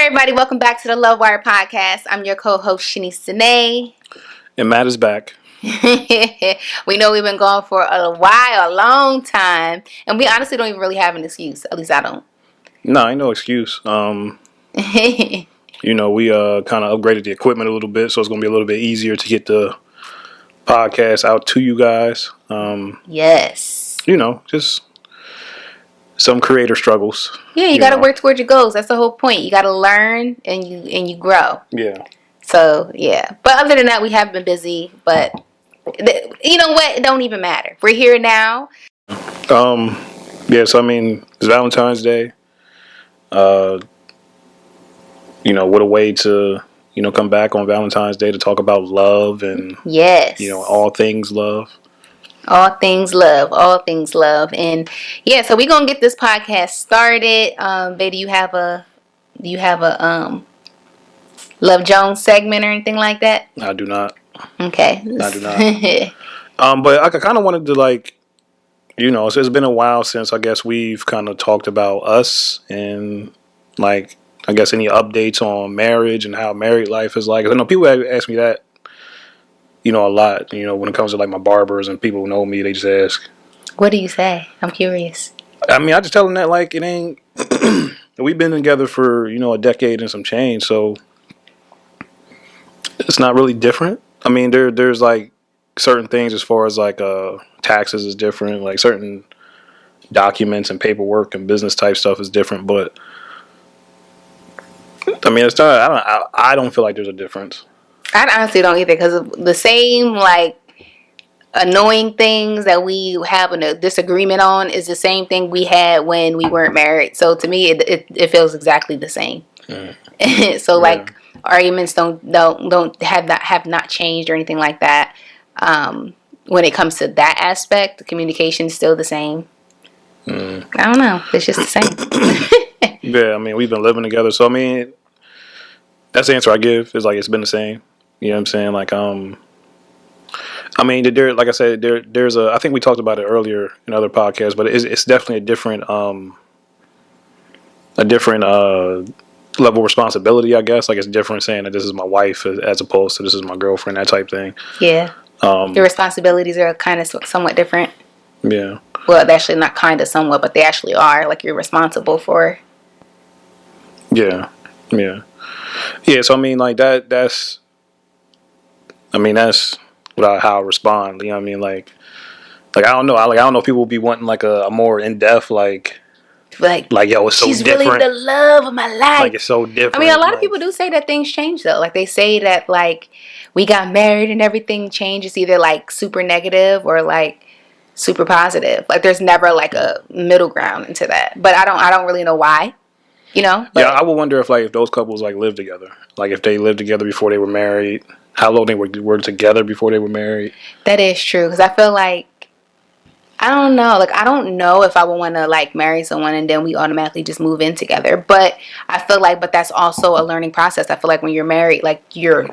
everybody? Welcome back to the Love Wire podcast. I'm your co-host, Shanese. And Matt is back. We know we've been gone for a while, a long time. And we honestly don't even really have an excuse. At least I don't. No, ain't no excuse. We kind of upgraded the equipment a little bit, so it's going to be a little bit easier to get the podcast out to you guys. Yes. Just some creator struggles. Yeah, you got to work towards your goals. That's the whole point. You got to learn and you grow. Yeah. So, yeah. But other than that, we have been busy. But you know what? It don't even matter. We're here now. Yeah, so it's Valentine's Day. What a way to, come back on Valentine's Day to talk about love and, yes, all things love. All things love. And yeah, so we're going to get this podcast started. Babe, do you have a Love Jones segment or anything like that? I do not. Okay. I do not. But I kind of wanted to so it's been a while since I guess we've kind of talked about us and I guess any updates on marriage and how married life is like. I know people ask me that, a lot, when it comes to my barbers and people who know me, they just ask. What do you say? I'm curious. I just tell them that it ain't, we've been together for, a decade and some change. So it's not really different. There's certain things as far as taxes is different, certain documents and paperwork and business type stuff is different, but it's not, I don't feel like there's a difference. I honestly don't either, because the same annoying things that we have a disagreement on is the same thing we had when we weren't married. So to me, it feels exactly the same. So yeah. Arguments don't have not changed or anything like that. When it comes to that aspect, the communication is still the same. I don't know. It's just the same. Yeah, we've been living together, so that's the answer I give. Is it's been the same. You know what I'm saying? There, like I said, there's I think we talked about it earlier in other podcasts, but it's definitely a different level of responsibility, I guess. It's different saying that this is my wife as opposed to this is my girlfriend, that type thing. Yeah. The responsibilities are kind of somewhat different. Yeah. Well, they're actually not kind of somewhat, but they actually are. You're responsible for. Yeah. Yeah. Yeah. So that's. That's how I respond. You know what I mean? I don't know. I don't know if people will be wanting a more in depth yo, it's so she's different. Really the love of my life. It's so different. A lot of people do say that things change though. They say that we got married and everything changes, either super negative or super positive. There's never a middle ground into that. But I don't really know why. But, yeah, I would wonder if those couples live together. If they lived together before they were married, how long they were together before they were married. That is true, because I feel I don't know. I don't know if I would want to marry someone and then we automatically just move in together. But I feel but that's also a learning process. I feel when you're married, you're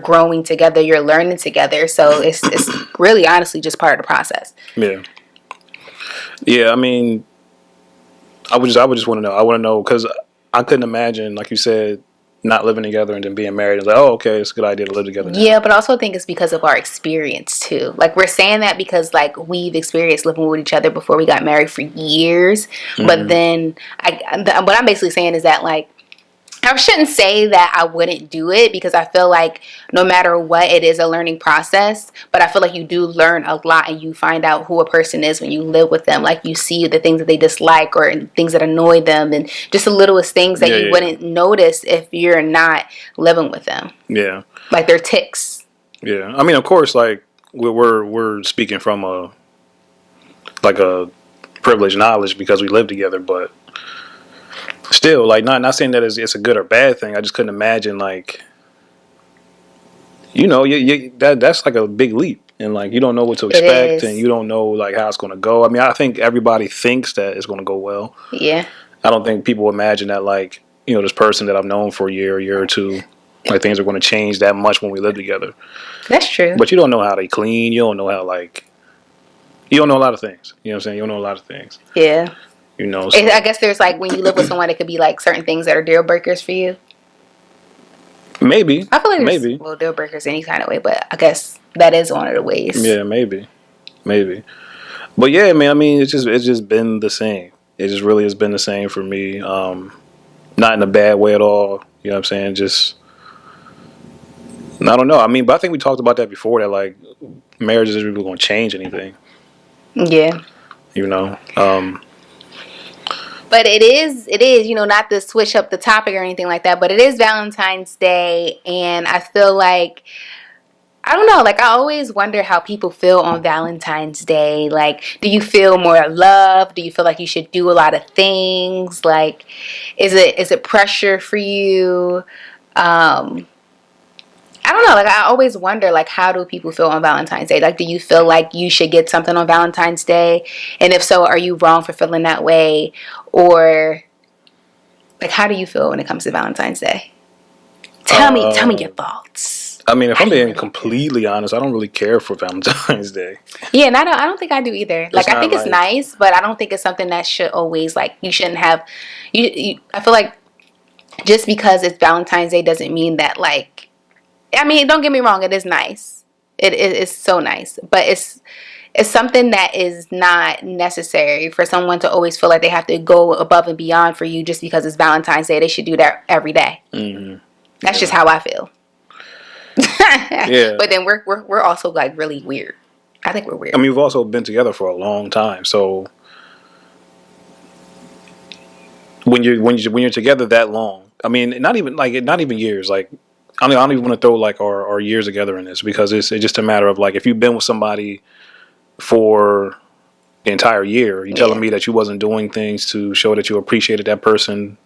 growing together, you're learning together. So it's really honestly just part of the process. Yeah. Yeah, I would just want to know. I want to know because I couldn't imagine, like you said, not living together and then being married. It's okay, it's a good idea to live together now. Yeah, but I also think it's because of our experience too. We're saying that because we've experienced living with each other before we got married for years. Mm-hmm. But then what I'm basically saying is that I shouldn't say that I wouldn't do it, because I feel no matter what, it is a learning process. But I feel you do learn a lot, and you find out who a person is when you live with them. You see the things that they dislike or things that annoy them, and just the littlest things that you wouldn't notice if you're not living with them. Yeah. Their tics. Yeah. Of course, we're speaking from a privileged knowledge because we live together, but still, not saying that it's a good or bad thing. I just couldn't imagine, that's a big leap, and you don't know what to expect, and you don't know how it's going to go. I think everybody thinks that it's going to go well. Yeah. I don't think people imagine that this person that I've known for a year or two, things are going to change that much when we live together. That's true. But you don't know how they clean. You don't know how you don't know a lot of things. You know what I'm saying? You don't know a lot of things. Yeah. You know, so. I guess there's like when you live with someone, it could be like certain things that are deal breakers for you. Maybe. I feel like there's Maybe. deal breakers any kind of way, but I guess that is one of the ways. Yeah, maybe. But yeah, man, I mean, it's just been the same. It just really has been the same for me. Not in a bad way at all. You know what I'm saying? Just, I don't know. I mean, but I think we talked about that before, that like marriage isn't really going to change anything. Yeah. You know? But it is, you know, not to switch up the topic or anything like that, but it is Valentine's Day, and I feel like, I don't know, like I always wonder how people feel on Valentine's Day. Like, do you feel more love? Do you feel like you should do a lot of things? Like, is it pressure for you? I don't know, like I always wonder, like, how do people feel on Valentine's Day? Like, do you feel like you should get something on Valentine's Day? And if so, are you wrong for feeling that way? Or like, how do you feel when it comes to Valentine's Day? Tell me your thoughts. I mean, if I'm being completely honest, I don't really care for Valentine's Day. Yeah, and I don't think I do either. Like, I think it's nice, but I don't think it's something that should always, like, you shouldn't have. I feel like just because it's Valentine's Day doesn't mean that, like, I mean, don't get me wrong, it is nice. It is so nice, but it's something that is not necessary for someone to always feel like they have to go above and beyond for you just because it's Valentine's Day. They should do that every day. Mm-hmm. That's just how I feel. Yeah. But then we're also like really weird. I think we're weird. I mean, we've also been together for a long time, so when you're together that long, I mean, not even years. Like, I mean, I don't even want to throw like our years together in this, because it's just a matter of like, if you've been with somebody for the entire year, you're telling me that you wasn't doing things to show that you appreciated that person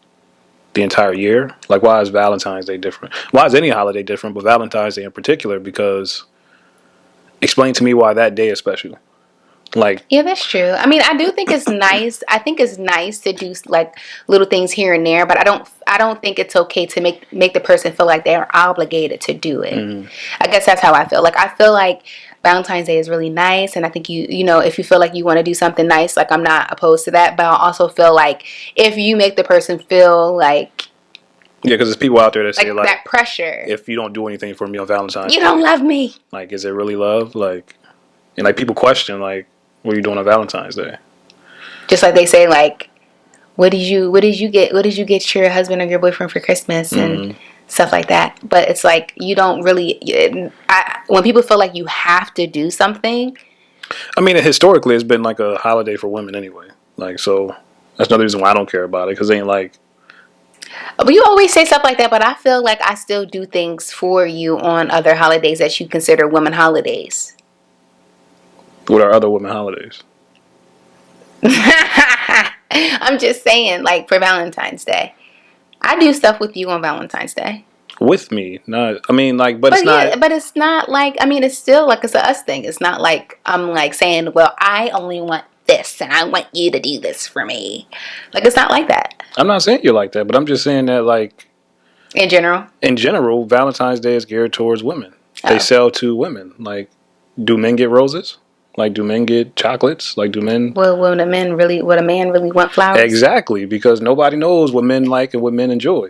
the entire year. Like, why is Valentine's Day different? Why is any holiday different, but Valentine's Day in particular? Because explain to me why that day is special. Like, yeah, that's true. I mean, I do think it's nice. I think it's nice to do like little things here and there, but I don't think it's okay to make the person feel like they're obligated to do it. mm-hmm. I guess that's how I feel. Like, I feel like Valentine's Day is really nice, and I think you know, if you feel like you want to do something nice, like, I'm not opposed to that, but I also feel like if you make the person feel like, yeah, because there's people out there that say like that pressure, if you don't do anything for me on Valentine's you Day, don't love me. Like, is it really love? Like, and like people question like, what are you doing on Valentine's Day? Just like they say, like, what did you get your husband or your boyfriend for Christmas and stuff like that. But it's like, you don't really. When people feel like you have to do something. I mean, historically, it's been like a holiday for women anyway. Like, so that's another reason why I don't care about it, because it ain't like. But you always say stuff like that, but I feel like I still do things for you on other holidays that you consider women holidays. What are other women holidays? I'm just saying, like, for Valentine's Day, I do stuff with you on Valentine's Day. With me, not. I mean, like, but it's not. But it's not like. I mean, it's still like it's a us thing. It's not like I'm like saying, well, I only want this and I want you to do this for me. Like, it's not like that. I'm not saying you're like that, but I'm just saying that, like, in general, Valentine's Day is geared towards women. They sell to women. Like, do men get roses? Like, do men get chocolates? Like, do men? Well, would a man really want flowers? Exactly, because nobody knows what men like and what men enjoy.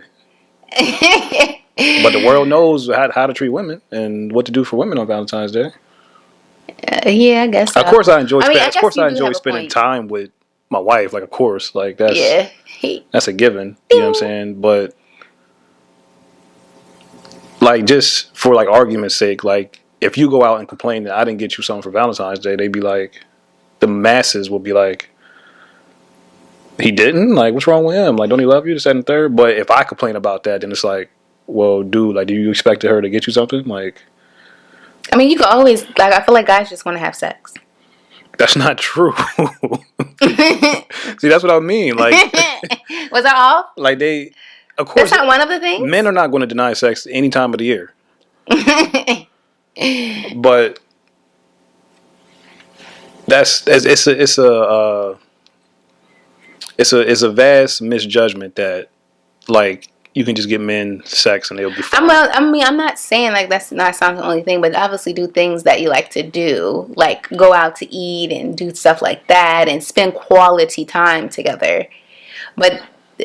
But the world knows how to treat women and what to do for women on Valentine's Day. Yeah, I guess so. Of course, I enjoy spending time with my wife. Like, of course, like that's a given. You know what I'm saying? But like, just for like argument's sake, like, if you go out and complain that I didn't get you something for Valentine's Day, they'd be like, the masses will be like, he didn't? Like, what's wrong with him? Like, don't he love you? This, that, and third. But if I complain about that, then it's like, well, dude, like, do you expect her to get you something? Like, I mean, you can always, like, I feel like guys just want to have sex. That's not true. See, that's what I mean. Like, was that off? Like, they, of course, that's not one of the things. Men are not going to deny sex any time of the year. But it's a vast misjudgment that, like, you can just get men sex and they'll be fine. I'm not saying like that's not the only thing, but obviously do things that you like to do, like go out to eat and do stuff like that and spend quality time together.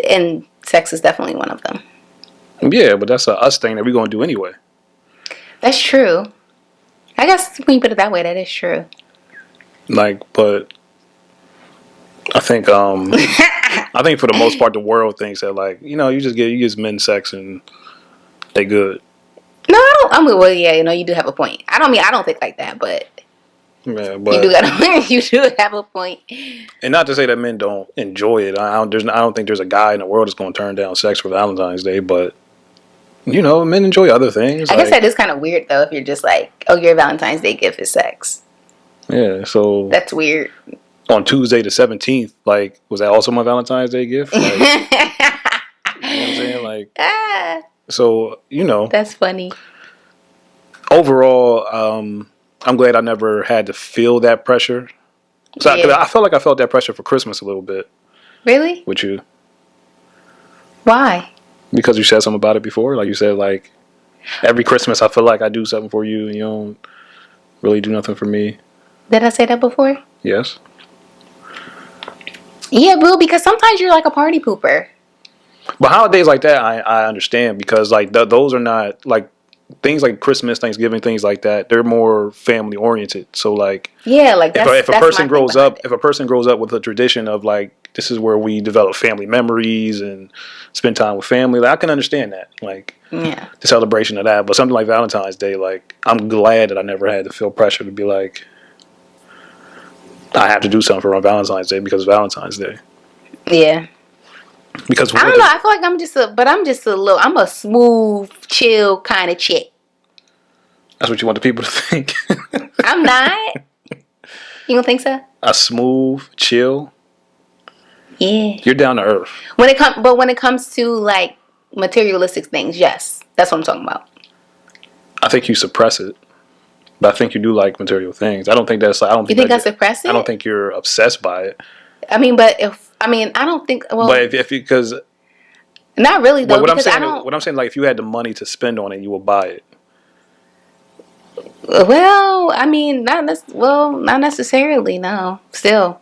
And sex is definitely one of them. Yeah, but that's a us thing that we're going to do anyway. That's true. I guess when you put it that way, that is true. Like, but I think for the most part, the world thinks that like, you just men sex and they good. No, well, yeah, you do have a point. I don't think like that, but yeah, but you do have a point. And not to say that men don't enjoy it. I don't think there's a guy in the world that's going to turn down sex for Valentine's Day, but men enjoy other things. I guess that is kind of weird though if you're just like, oh, your Valentine's Day gift is sex. Yeah, so that's weird. On Tuesday the 17th, like, was that also my Valentine's Day gift? Like, you know what I'm saying? Like, so that's funny. Overall, I'm glad I never had to feel that pressure. So I felt like I felt that pressure for Christmas a little bit. Really? With you. Why? Because you said something about it before. Like you said, like, every Christmas I feel like I do something for you and you don't really do nothing for me. Did I say that before? Yes. Yeah, boo, because sometimes you're like a party pooper. But holidays like that, I understand because like those are not like things like Christmas, Thanksgiving, things like that. They're more family oriented. So like, yeah, like if a person grows up with a tradition of like this is where we develop family memories and spend time with family, like, I can understand that. Like, yeah, the celebration of that. But something like Valentine's Day, like, I'm glad that I never had to feel pressure to be like, I have to do something for on Valentine's Day because it's Valentine's Day. Yeah. Because I don't know. I feel like I'm a smooth, chill kind of chick. That's what you want the people to think. I'm not. You don't think so? A smooth, chill. Yeah. You're down to earth. When it comes to like materialistic things, yes, that's what I'm talking about. I think you suppress it, but I think you do like material things. I don't think that's. You think I suppress it? I don't think you're obsessed by it. I don't think. Well, but if because not really though. What I'm saying, like, if you had the money to spend on it, you would buy it. Well, not necessarily. No, still.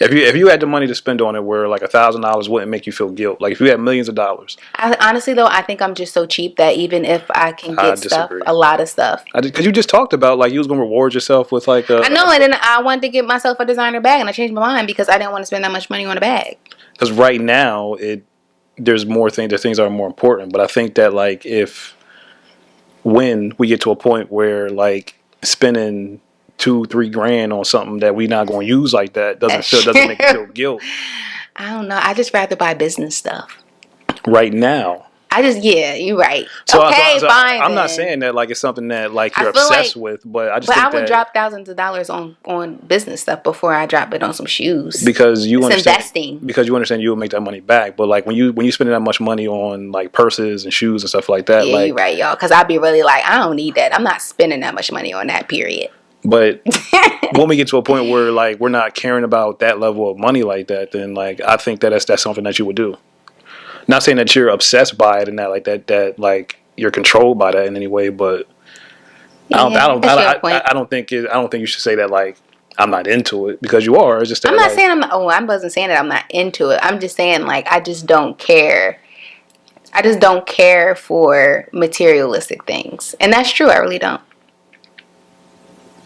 If you had the money to spend on it, where like $1,000 wouldn't make you feel guilt. Like if you had millions of dollars. Honestly though, I think I'm just so cheap that even if I can get a lot of stuff. Because you just talked about like you was gonna reward yourself with like a. I know, and then I wanted to get myself a designer bag, and I changed my mind because I didn't want to spend that much money on a bag. Because right now there's more things. There's things that are more important, but I think that like when we get to a point where like spending $2-3 grand on something that we not going to use like that doesn't make you feel guilt. I don't know. I just rather buy business stuff right now. You're right. So fine. I'm not saying that like it's something that like you're obsessed with, but I just. But I would drop thousands of dollars on business stuff before I drop it on some shoes. Because you understand investing. Because you understand you will make that money back. But like when you spend that much money on like purses and shoes and stuff like that, yeah, you're right, y'all. Because I'd be really like, I don't need that. I'm not spending that much money on that. Period. But when we get to a point where like we're not caring about that level of money like that, then like I think that's something that you would do. Not saying that you're obsessed by it and that like that like you're controlled by that in any way, but I don't think you should say that like I'm not into it because you are. It's just that, I wasn't saying that I'm not into it. I'm just saying like I just don't care. I just don't care for materialistic things, and that's true. I really don't.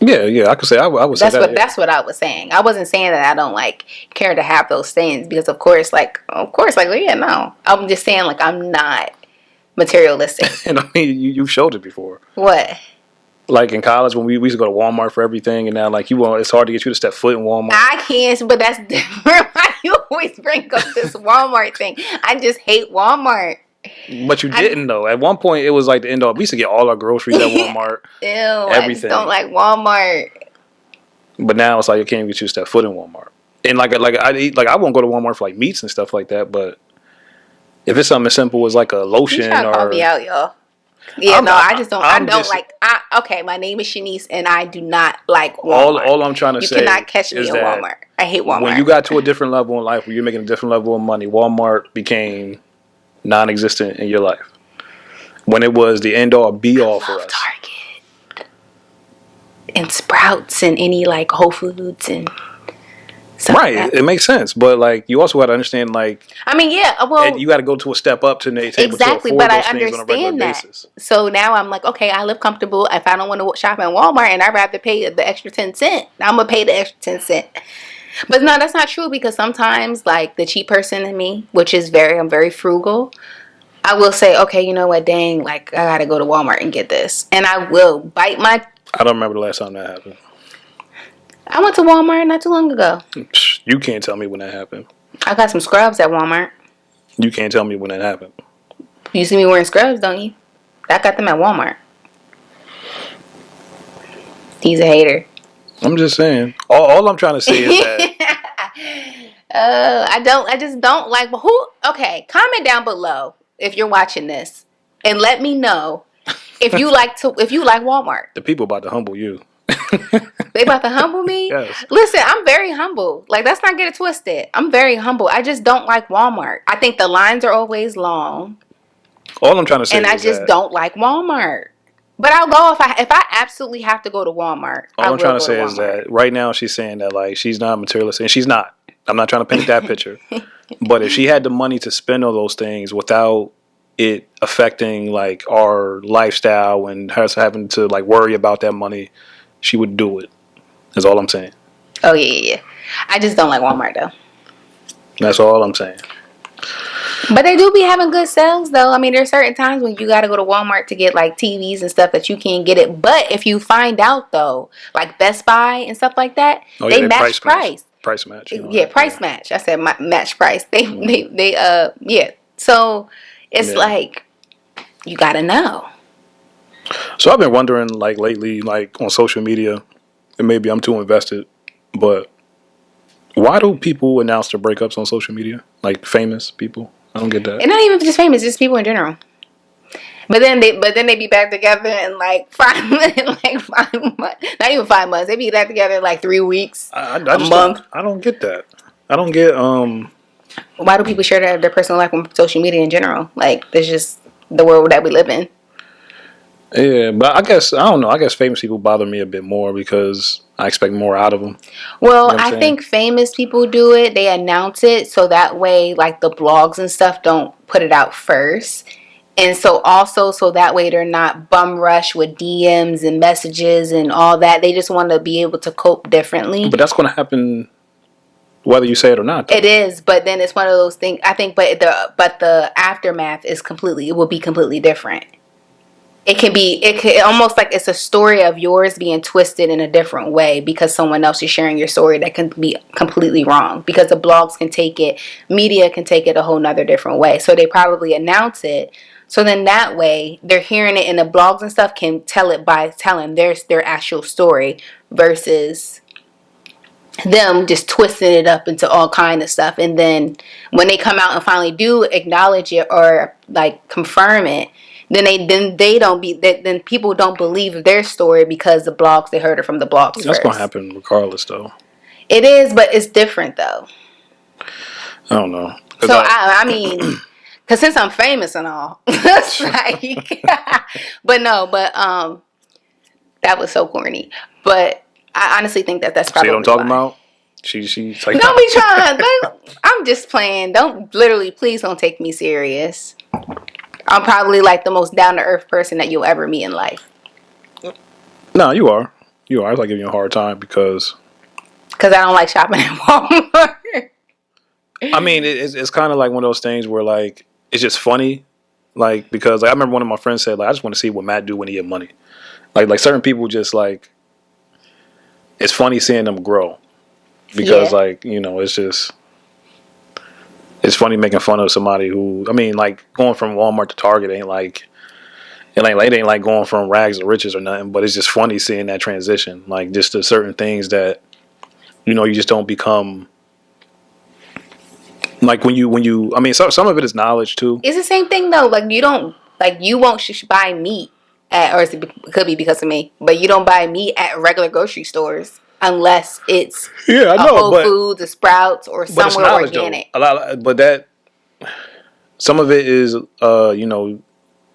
Yeah, I could say I would say that. That's what I was saying. I wasn't saying that I don't like care to have those things because of course, well, yeah, no. I'm just saying like I'm not materialistic. And I mean, you showed it before. What? Like in college when we used to go to Walmart for everything, and now like it's hard to get you to step foot in Walmart. I can't, but that's different. Why you always bring up this Walmart thing? I just hate Walmart. But you didn't though. At one point, it was like the end all. We used to get all our groceries at Walmart. Ew, everything. I just don't like Walmart. But now it's like you can't even get you to step foot in Walmart. And I won't go to Walmart for like meats and stuff like that. But if it's something as simple as like a lotion or call me out, y'all. Yeah, I just don't. Okay, my name is Shanese, and I do not like Walmart. All I'm trying to say, you cannot catch me in Walmart. I hate Walmart. When you got to a different level in life, where you're making a different level of money, Walmart became non-existent in your life when it was the end all be all for us. Target and Sprouts and any like Whole Foods and stuff Right, like that. it makes sense, but like you also got to understand, like, I mean, yeah, well, you got to go to a step up to be able to exactly, afford but those I things on a regular understand that. basis. So now I'm like, okay, I live comfortable. If I don't want to shop at Walmart and I'd rather pay the extra 10 cents, I'm gonna pay the extra 10 cents. But no, that's not true, because sometimes, like, the cheap person in me, which is I'm very frugal, I will say, okay, you know what, dang, like, I gotta go to Walmart and get this. And I will bite my... I don't remember the last time that happened. I went to Walmart not too long ago. You can't tell me when that happened. I got some scrubs at Walmart. You can't tell me when that happened. You see me wearing scrubs, don't you? I got them at Walmart. He's a hater. I'm just saying. All I'm trying to say is that... I just don't like who. Okay, comment down below if you're watching this and let me know if you like Walmart. The people about to humble you. They about to humble me? Yes. Listen, I'm very humble. Like, let's not get it twisted. I'm very humble. I just don't like Walmart. I think the lines are always long. All I'm trying to say and is I just that, don't like Walmart. But I'll go if I absolutely have to go to Walmart. all I'm trying to say to is that right now she's saying that, like, she's not materialistic, and she's not. I'm not trying to paint that picture. But if she had the money to spend on those things without it affecting, like, our lifestyle and her having to, like, worry about that money, she would do it. Is all I'm saying. Oh yeah. I just don't like Walmart though. That's all I'm saying. But they do be having good sales though. I mean, there's certain times when you got to go to Walmart to get like TVs and stuff that you can't get it. But if you find out though, like Best Buy and stuff like that, they match price. Price match. You know, Yeah, price match. I said match price. Yeah. So it's like you got to know. So I've been wondering, like, lately, like, on social media, and maybe I'm too invested, but why do people announce their breakups on social media? Like, famous people? I don't get that. And not even just famous, just people in general. But then they be back together in like 5 months, not even 5 months. They be back together in like 3 weeks, I a month. I don't get that. I don't get Why do people share their personal life on social media in general? Like, it's just the world that we live in. Yeah, but I guess, I don't know. I guess famous people bother me a bit more because I expect more out of them. Well, You know I think famous people do it. They announce it so that way, like, the blogs and stuff don't put it out first. And so that way they're not bum rush with DMs and messages and all that. They just want to be able to cope differently. But that's going to happen whether you say it or not, though. It is, but then it's one of those things. I think, but the aftermath is it will be completely different. It can almost like it's a story of yours being twisted in a different way because someone else is sharing your story that can be completely wrong, because the blogs can take it, media can take it a whole nother different way. So they probably announce it. So then that way they're hearing it, and the blogs and stuff can tell it by telling their actual story versus them just twisting it up into all kind of stuff. And then when they come out and finally do acknowledge it or like confirm it, then people don't believe their story because the blogs, they heard it from the blogs That's first. going to happen regardless, though. It is, but it's different though. I don't know. So I mean, because since I'm famous and all, it's like, that was so corny. But I honestly think that's probably. See what I'm talking about? She's like, don't be trying. I'm just playing. Please don't take me serious. I'm probably like the most down to earth person that you'll ever meet in life. No, you are. I was like giving you a hard time because I don't like shopping at Walmart. I mean, it's kind of like one of those things where, like, it's just funny, like, because, like, I remember one of my friends said, like, I just want to see what Matt do when he get money. Like certain people just, like, it's funny seeing them grow because, like, you know, it's just. It's funny making fun of somebody who, I mean, like, going from Walmart to Target ain't like going from rags to riches or nothing, but it's just funny seeing that transition. Like, just the certain things that, you know, you just don't become, like, when you, I mean, some of it is knowledge too. It's the same thing though. Like, you won't buy meat it could be because of me, but you don't buy meat at regular grocery stores. Unless it's I know, Whole Foods, a Sprouts, or somewhere organic. Though. some of it is,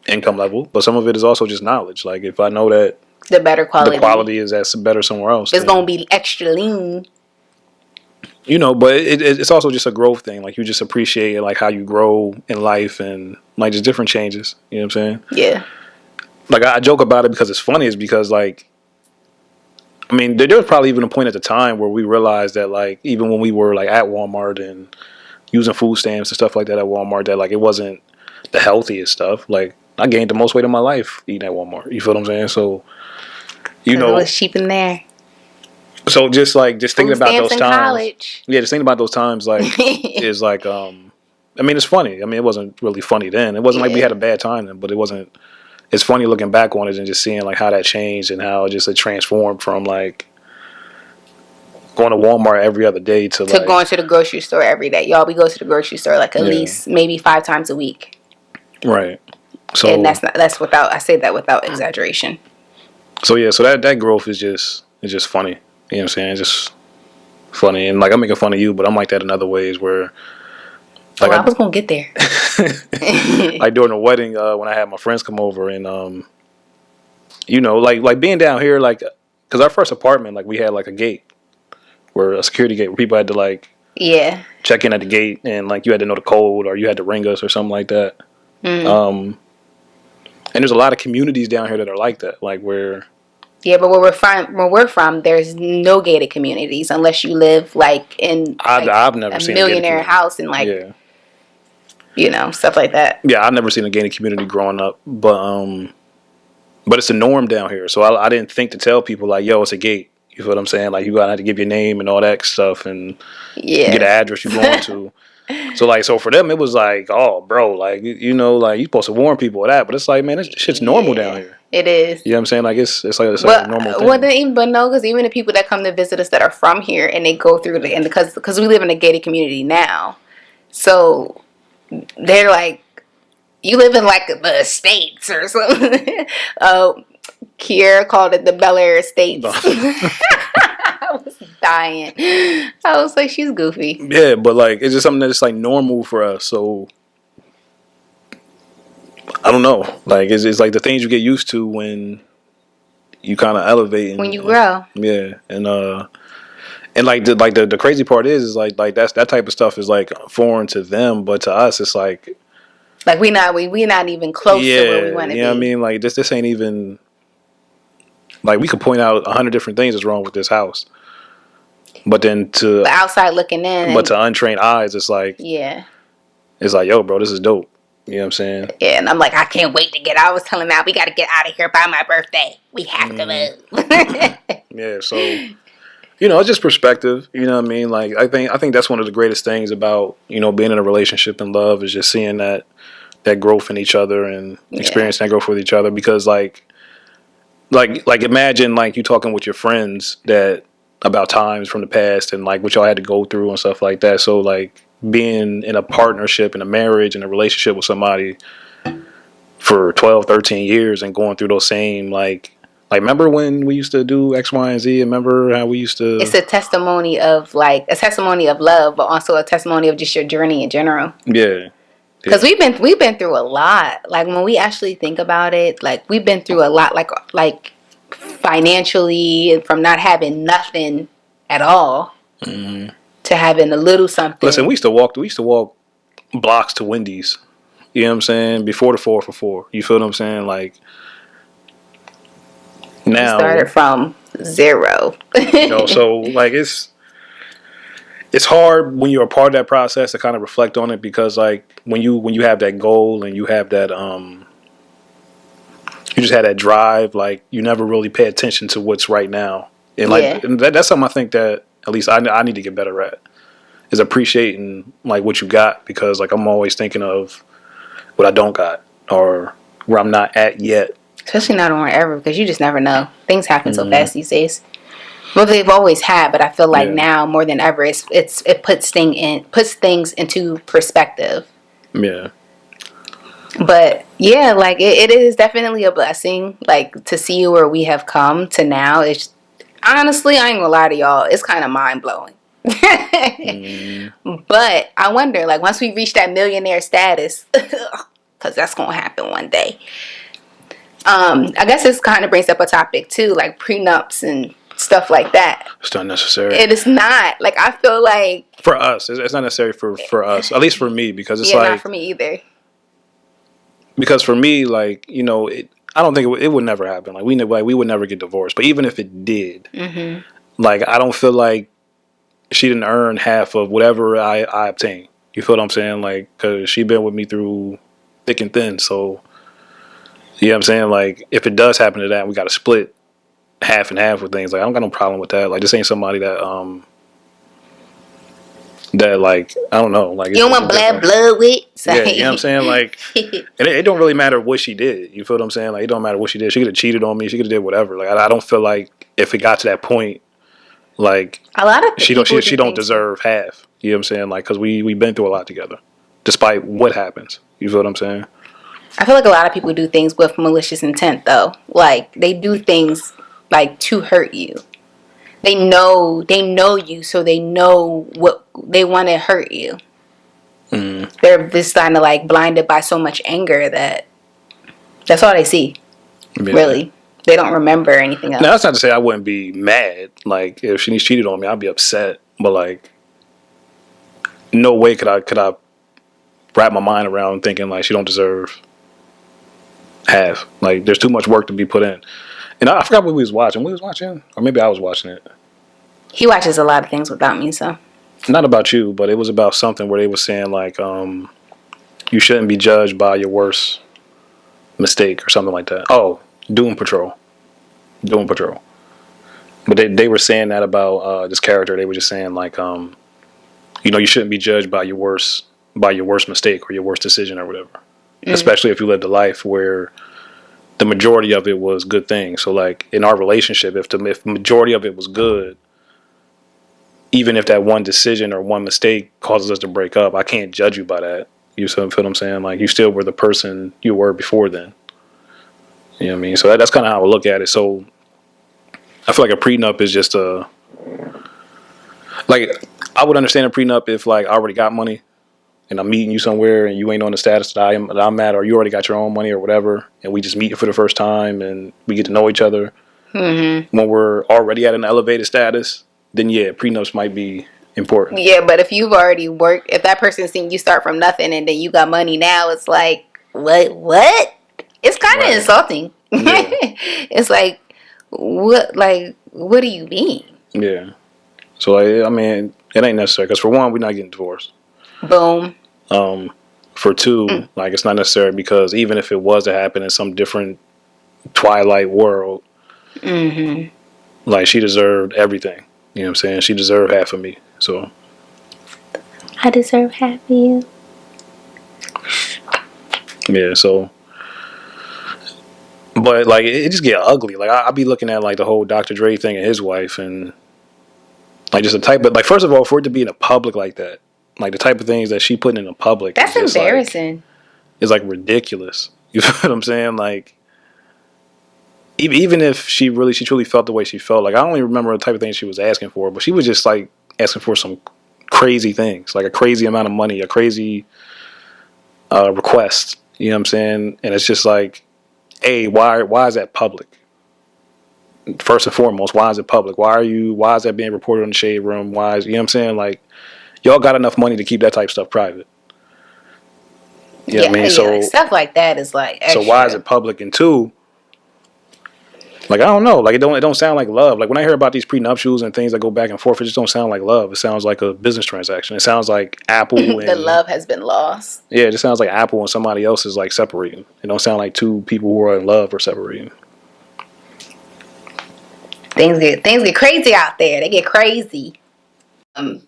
income level, but some of it is also just knowledge. Like if I know that the better quality, the quality is better somewhere else, it's gonna be extra lean. But it's also just a growth thing. Like you just appreciate like how you grow in life and like just different changes. You know what I'm saying? Yeah. Like I joke about it because it's funny. Is because like, I mean, there was probably even a point at the time where we realized that like even when we were like at Walmart and using food stamps and stuff like that at Walmart, that like it wasn't the healthiest stuff. Like I gained the most weight of my life eating at Walmart. You feel what I'm saying? So, it was cheap in there. So just thinking about those times. College. Yeah, just thinking about those times like is like I mean it's funny. I mean it wasn't really funny then. It wasn't like we had a bad time then, but it wasn't. It's funny looking back on it and just seeing like how that changed and how it transformed from like going to Walmart every other day to like going to the grocery store every day. Y'all, we go to the grocery store like at least maybe 5 times a week. Right. So and that's without, I say that without exaggeration. So yeah, so that growth is just funny. You know what I'm saying? It's just funny. And like I'm making fun of you, but I'm like that in other ways where like I was gonna get there. Like during the wedding, when I had my friends come over and like being down here, like because our first apartment, like we had like a gate a security gate where people had to like check in at the gate and like you had to know the code or you had to ring us or something like that. And there's a lot of communities down here that are like that, like where but where we're from, there's no gated communities unless you live like in I've never seen a millionaire house and like stuff like that. Yeah, I've never seen a gated community growing up, but it's the norm down here. So I didn't think to tell people like, yo, it's a gate. You feel what I'm saying? Like you gotta have to give your name and all that stuff and get an address you're going to. So for them it was like, oh bro, like like you're supposed to warn people of that, but it's like, man, this shit's normal down here. It is. You know what I'm saying? Like it's like a normal thing. But no, because even the people that come to visit us that are from here and they go through because we live in a gated community now, so they're like, you live in like the Estates or something. Kiera called it the Bel Air Estates. I was dying. I was like, she's goofy. Yeah, but like it's just something that's like normal for us. So I don't know. Like it's like the things you get used to when you kind of elevate when you grow. Yeah, and like the crazy part is like that type of stuff is like foreign to them, but to us it's like we not even close to where we want to be. You know what I mean? Like this ain't even like we could point out 100 different things that's wrong with this house, but then to the outside looking in, but to untrained eyes, it's like it's like, yo, bro, this is dope. You know what I'm saying? Yeah, and I'm like, I can't wait to I was telling Matt, we got to get out of here by my birthday. We have to move. Yeah, so it's just perspective. You know what I mean? Like I think that's one of the greatest things about being in a relationship and love is just seeing that growth in each other and experiencing that growth with each other. Because like imagine like you talking with your friends that about times from the past and like what y'all had to go through and stuff like that. So like being in a partnership, in a marriage, in a relationship with somebody for 12, 13 years and going through those same like remember when we used to do X, Y, and Z? Remember how we used to? It's a testimony of love, but also a testimony of just your journey in general. Yeah. Because we've been through a lot. Like when we actually think about it, like we've been through a lot. Like financially, and from not having nothing at all to having a little something. Listen, we used to walk blocks to Wendy's. You know what I'm saying? Before the 4 for $4. You feel what I'm saying? Like now, we started from zero. So like it's hard when you're a part of that process to kind of reflect on it because like when you have that goal and you have that you just had that drive, like you never really pay attention to what's right now. And like and that's something I think that at least I need to get better at is appreciating like what you got, because like I'm always thinking of what I don't got or where I'm not at yet. Especially not on ever, because you just never know. Things happen so fast these days. Well, they've always had, but I feel like now more than ever, it puts things into perspective. Yeah. But yeah, like it is definitely a blessing, like to see where we have come to now. It's honestly, I ain't gonna lie to y'all, it's kind of mind blowing. But I wonder, like, once we reach that millionaire status, because that's gonna happen one day. I guess this kind of brings up a topic too, like prenups and stuff like that. It's not necessary. It is not. Like, I feel like for us, it's not necessary for us. At least for me, because it's not for me either. Because for me, like, you know, I don't think it would never happen. Like we would never get divorced. But even if it did, like, I don't feel like she didn't earn half of whatever I obtained. You feel what I'm saying? Like, because she been with me through thick and thin. So, you know what I'm saying? Like, if it does happen to that, we got to split half and half with things. Like, I don't got no problem with that. Like, this ain't somebody that like, I don't know, like, you don't want blood with. So. Yeah, you know what I'm saying? Like, and it don't really matter what she did. You feel what I'm saying? Like, it don't matter what she did. She could have cheated on me. She could have did whatever. Like, I don't feel like if it got to that point, like, a lot of she don't deserve half. You know what I'm saying? Like, because we've been through a lot together, despite what happens. You feel what I'm saying? I feel like a lot of people do things with malicious intent, though. Like, they do things like to hurt you. They know you, so they know what they want to hurt you. They're just kind of like blinded by so much anger that's all they see. Yeah. Really, they don't remember anything else. Now, that's not to say I wouldn't be mad. Like, if Shanice cheated on me, I'd be upset. But, like, no way could I wrap my mind around thinking like she don't deserve half. Like, there's too much work to be put in. And I forgot what we was watching. We was watching, or maybe I was watching it. He watches a lot of things without me, so. Not about you, but it was about something where they were saying like, you shouldn't be judged by your worst mistake or something like that. Oh, Doom Patrol. But they were saying that about this character. They were just saying like, you know, you shouldn't be judged by your worst mistake or your worst decision or whatever. Especially if you lived a life where the majority of it was good things. So like in our relationship, if the majority of it was good, even if that one decision or one mistake causes us to break up, I can't judge you by that. You feel what I'm saying? Like, you still were the person you were before then. You know what I mean? So that's kind of how I look at it. So I feel like a prenup is just like, I would understand a prenup if like I already got money and I'm meeting you somewhere and you ain't on the status that I'm at, or you already got your own money or whatever, and we just meet for the first time and we get to know each other. When we're already at an elevated status, then yeah, prenups might be important. Yeah, but if you've already worked, if that person's seen you start from nothing and then you got money now, it's like, what? It's kind of insulting. Yeah. It's like, what do you mean? Yeah. So, like, I mean, it ain't necessary, because for one, we're not getting divorced. Boom. For two, like, it's not necessary, because even if it was to happen in some different Twilight world, like, she deserved everything. You know what I'm saying? She deserved half of me. So I deserve half of you. Yeah, so, but like it just get ugly. Like I be looking at like the whole Dr. Dre thing and his wife, and like just the type of, like, first of all, for it to be in a public like that, like the type of things that she put in the public, that's embarrassing. Like, it's like ridiculous. You know what I'm saying? Like, even if she truly felt the way she felt, like, I don't even remember the type of things she was asking for, but she was just like asking for some crazy things, like a crazy amount of money, a crazy request. You know what I'm saying? And it's just like, hey, why is that public? First and foremost, why is it public? Why is that being reported in the shade room? You know what I'm saying? Like, y'all got enough money to keep that type of stuff private. You know what I mean? So stuff like that is like extra. So why is it public? And two, like, I don't know. Like, it don't sound like love. Like, when I hear about these prenuptials and things that go back and forth, it just don't sound like love. It sounds like a business transaction. It sounds like Apple and the love has been lost. Yeah, it just sounds like Apple and somebody else is like separating. It don't sound like two people who are in love are separating. Things get crazy out there. They get crazy. I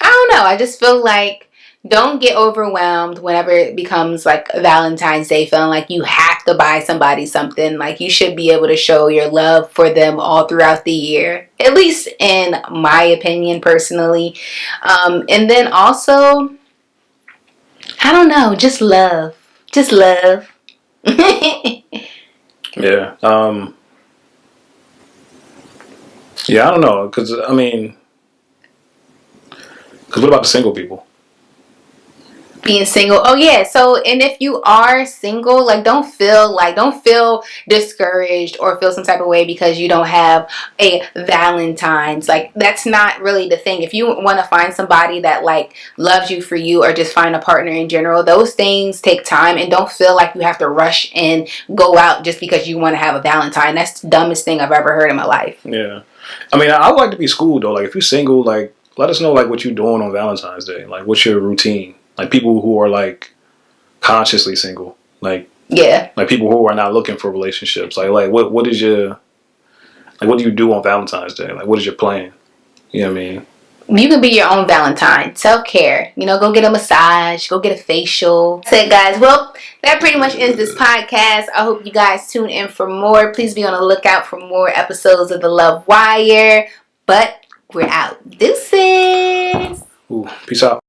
don't know. I just feel like, don't get overwhelmed whenever it becomes like Valentine's Day, feeling like you have to buy somebody something. Like, you should be able to show your love for them all throughout the year, at least in my opinion, personally. And then also, I don't know, just love. Yeah. Yeah, I don't know, because I mean, Because what about the single people? Being single. Oh yeah. So, and if you are single, like don't feel discouraged or feel some type of way because you don't have a Valentine's. Like that's not really the thing. If you want to find somebody that like loves you for you, or just find a partner in general, those things take time, and don't feel like you have to rush and go out just because you want to have a Valentine. That's the dumbest thing I've ever heard in my life. Yeah. I mean, I would like to be schooled though. Like if you're single, like let us know like what you're doing on Valentine's Day. Like what's your routine? Like people who are like consciously single. Like Yeah. like people who are not looking for relationships. Like what is your like what do you do on Valentine's Day? Like what is your plan? You know what I mean? You can be your own Valentine. Self-care. You know, go get a massage. Go get a facial. That's it, guys. Well, that pretty much ends this podcast. I hope you guys tune in for more. Please be on the lookout for more episodes of The Love Wire. But we're out. Deuces. Ooh, peace out.